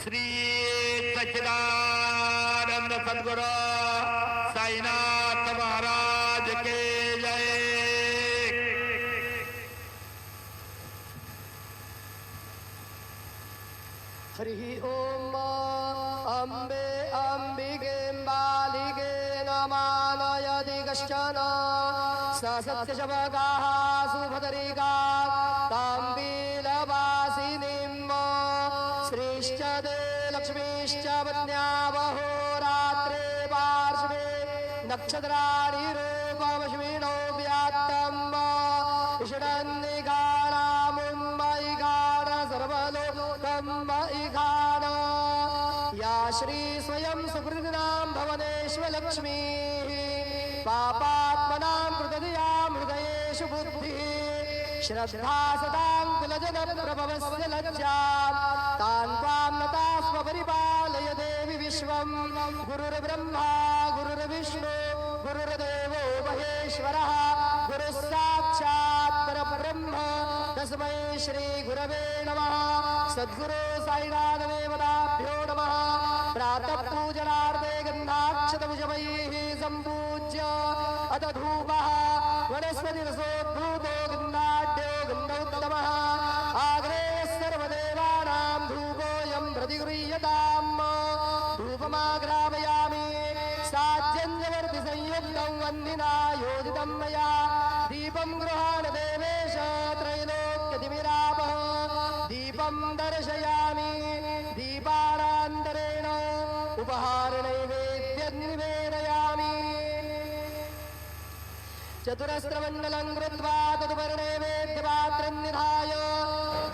श्री सच्चिदानंद सद्गुरु साईनाथ महाराज के जय। हरि ओम अंबे अंबिके बालिके नमानयति कश्चन ससत्यशवगाः सुभद्रिका ताम्बीलवासिनीं श्रीश्च ते लक्ष्मीश्च पत्न्यावहो रात्रे पार्श्वे नक्षत्राणि रूपमश्विनो व्यात्तम् इषडन्निगानामुन्मयिगान सर्वलोकम्मयिगान या श्री स्वयं सुकृतिनां भवनेष्वलक्ष्मीः पापात्मनां कृतदयां हृदयेषु बुद्धिः श्रद्धा सदां कुलजनप्रभवस्य लज्जां तान् त्वां नतास्म परिपालय देवि विश्वं गुरुर्ब्रह्मा गुरुर्विष्णु गुरुर्देवो महेश्वरः गुरुः साक्षात् परब्रह्म तस्मै श्री गुरवे नमः। सद्गुरु साईनाथदेवताभ्यो नमः। प्रातः पूजनार्थे गन्धाक्षतभुजमैः सम्पूज्य अथ धूपः वनस्पतिरसोद्भूतो गन्धाढ्यो गन्धोत्तमः आग्रे सर्वदेवानां धूपोऽयं प्रतिगृह्यताम्। धूपमाग्रापयामि साज्यञ्जवर्तिसंयुक्तं वह्निना योजितं मया दीपं गृहाण देवेश त्रैलोक्यतिमिरापः दीपं दर्शयामि दीपानान्तरेण उपहारनैवेद्यं निवेदयामि। चतुरस्रमण्डलं कृत्वा तदुपरिनैवेद्यपात्रं निधाय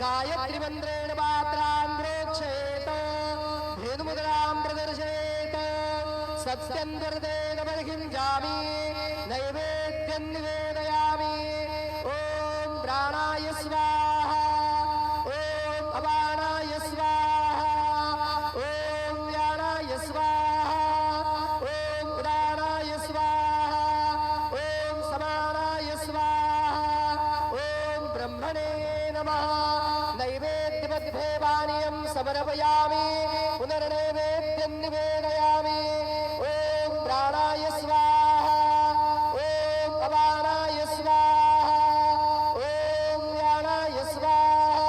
गायत्रीमन्त्रेण पात्रान् प्रोक्षयेत् धेनुमुद्रां प्रदर्शयेत् सत्यं दुर्देन बर्हिञ्जामि नैवेद्यं निवेदयामि। ॐ प्राणाय स्वाहा ॐ अपानाय स्वाहा ॐ व्यानाय स्वाहा ॐ उदानाय स्वाहा ॐ समानाय स्वाहा ॐ ब्रह्मणे नमः। नैवेद्यपद्भेवानियं समर्पयामि पुनर्नैवेद्यं निवेदयामि। ॐ प्राणाय स्वाहा ॐ अपानाय स्वाहा ॐ व्यानाय स्वाहा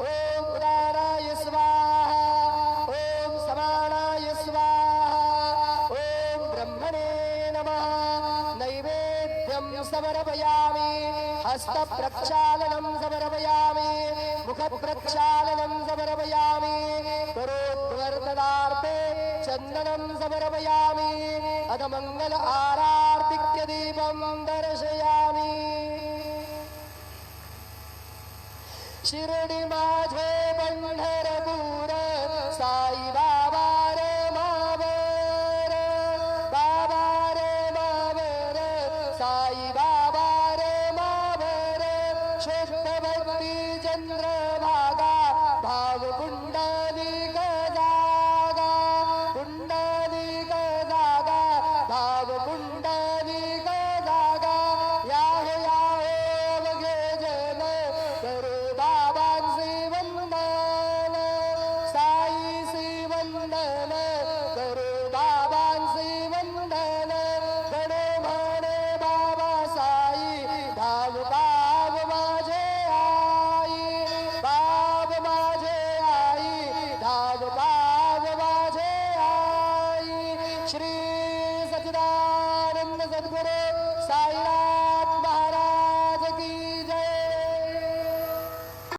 ॐ उदानाय स्वाहा ॐ समानाय स्वाहा ॐ ब्रह्मणे नमः। नैवेद्यं समर्पयामि हस्तप्रक्षालनं समर्पयामि मुखप्रक्षालनं समर्पयामि करोद्वर्तनार्थे चन्दनं समर्पयामि अथ मङ्गल आरार्तिक्य दीपं दर्शयामि। शिर्डी माझे पंढरपूर साई बाबा रे मावर बाबा रे मावर साई बाबा रे मावर शुद्ध भक्ती चंद्रभागा भाव कुंडलिक जागा कुंडलिक जागा भाव कुंडलिक जागा याहो बघे जन करू बाबांचे वंदन साईचे वंदन करू बाबांचे वंदन गणे म्हणे बाबा साई धाव बाब माझे आई बाब माझे आई धाव बाब माझे आई। श्री सच्चिदानंद सद्गुरु साईनाथ